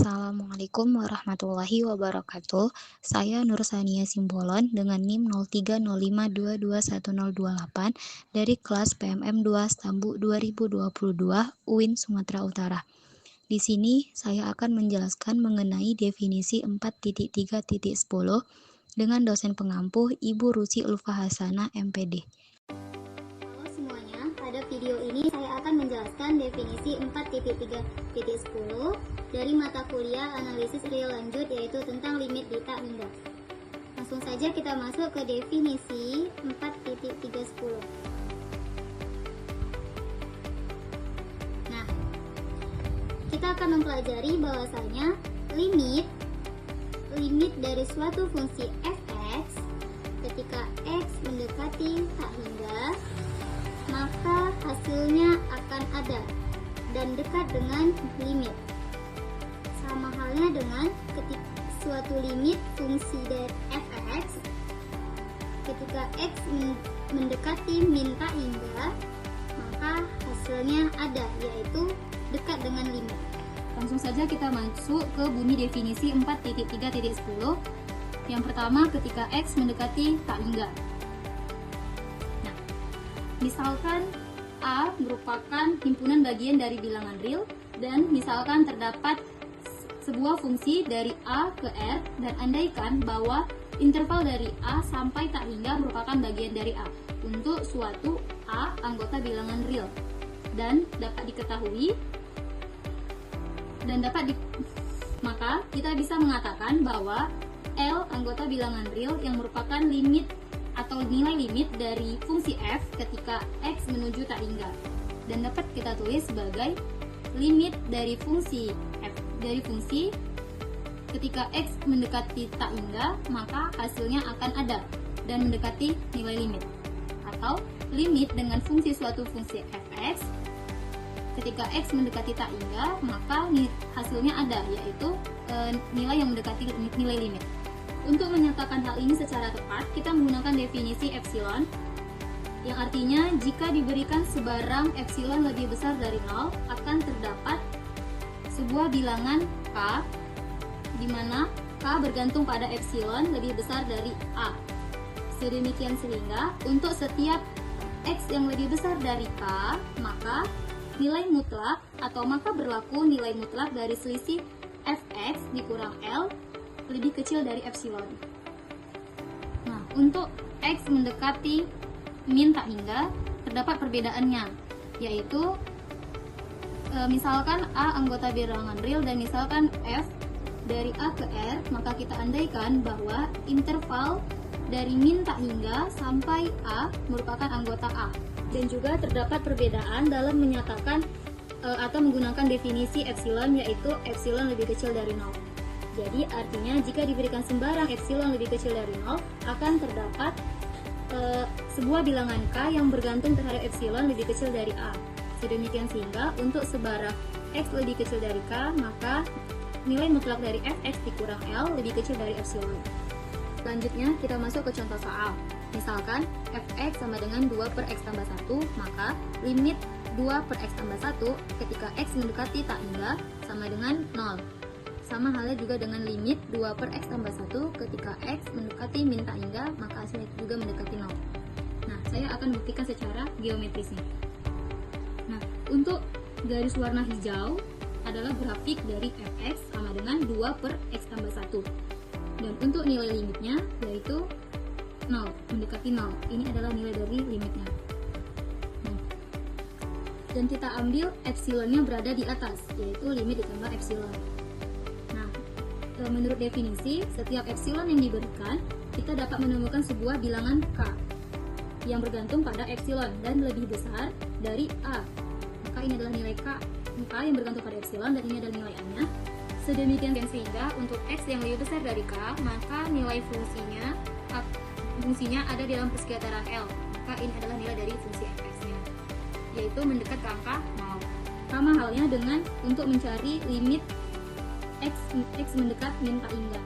Assalamualaikum warahmatullahi wabarakatuh. Saya Nursania Simbolon dengan NIM 0305221028 dari kelas PMM 2 Stambu 2022 UIN Sumatera Utara. Di sini saya akan menjelaskan mengenai definisi 4.3.10 dengan dosen pengampu Ibu Rusi Ulfa Hasanah MPD. Halo semuanya, pada video ini saya akan menjelaskan definisi 4.3.10 dari mata kuliah analisis real lanjut, yaitu tentang limit dita hingga. Langsung saja kita masuk ke definisi 4.3.10. Nah, kita akan mempelajari bahwasanya limit dari suatu fungsi f(x) ketika x mendekati tak hingga, maka hasilnya akan ada dan dekat dengan limit. Sama halnya dengan ketika suatu limit fungsi dari f(x) ketika x mendekati min tak hingga, maka hasilnya ada, yaitu dekat dengan limit. Langsung saja kita masuk ke bunyi definisi 4.3.10. Yang pertama, ketika x mendekati tak hingga. Nah, misalkan A merupakan himpunan bagian dari bilangan real, dan misalkan terdapat sebuah fungsi dari A ke R, dan andaikan bahwa interval dari A sampai tak hingga merupakan bagian dari A untuk suatu A anggota bilangan real, dan dapat diketahui maka kita bisa mengatakan bahwa L anggota bilangan real yang merupakan limit atau nilai limit dari fungsi f ketika x menuju tak hingga, dan dapat kita tulis sebagai limit dari fungsi ketika x mendekati tak hingga, maka hasilnya akan ada dan mendekati nilai limit, atau limit dengan fungsi suatu fungsi fx ketika x mendekati tak hingga, maka hasilnya ada, yaitu nilai yang mendekati nilai limit. Untuk menyatakan hal ini secara tepat, kita menggunakan definisi epsilon, yang artinya jika diberikan sebarang epsilon lebih besar dari 0, akan terdapat sebuah bilangan k, di mana k bergantung pada epsilon lebih besar dari a. Sedemikian sehingga untuk setiap x yang lebih besar dari k, maka nilai mutlak maka berlaku nilai mutlak dari selisih fx dikurang L lebih kecil dari epsilon. Nah, untuk x mendekati min tak hingga, terdapat perbedaannya, yaitu misalkan A anggota bilangan real dan misalkan f dari A ke R, maka kita andaikan bahwa interval dari min tak hingga sampai A merupakan anggota A. Dan juga terdapat perbedaan dalam menyatakan atau menggunakan definisi epsilon, yaitu epsilon lebih kecil dari 0. Jadi artinya jika diberikan sembarang epsilon lebih kecil dari 0, akan terdapat sebuah bilangan k yang bergantung terhadap epsilon lebih kecil dari a. Sedemikian sehingga untuk sebarang x lebih kecil dari k, maka nilai mutlak dari fx dikurang L lebih kecil dari epsilon. Selanjutnya kita masuk ke contoh soal. Misalkan fx sama dengan 2 per x tambah 1, maka limit 2 per x tambah 1 ketika x mendekati tak hingga sama dengan 0. Sama halnya juga dengan limit 2 per x tambah 1 ketika x mendekati min tak hingga, maka hasilnya juga mendekati 0. Nah, saya akan buktikan secara geometrisnya. Nah, untuk garis warna hijau adalah grafik dari fx sama dengan 2 per x tambah 1. Dan untuk nilai limitnya yaitu 0, mendekati 0. Ini adalah nilai dari limitnya. Nah, dan kita ambil epsilonnya berada di atas, yaitu limit ditambah epsilon. Nah, menurut definisi, setiap epsilon yang diberikan, kita dapat menemukan sebuah bilangan k yang bergantung pada epsilon dan lebih besar dari a. Maka ini adalah nilai k yang bergantung pada epsilon, dan ini adalah nilai a-nya. Sedemikian sehingga untuk x yang lebih besar dari k, maka nilai fungsinya ada di dalam persekitaran L. Maka ini adalah nilai dari fungsi fx-nya, yaitu mendekat ke angka 0. Sama halnya dengan untuk mencari limit x mendekat min tak hingga.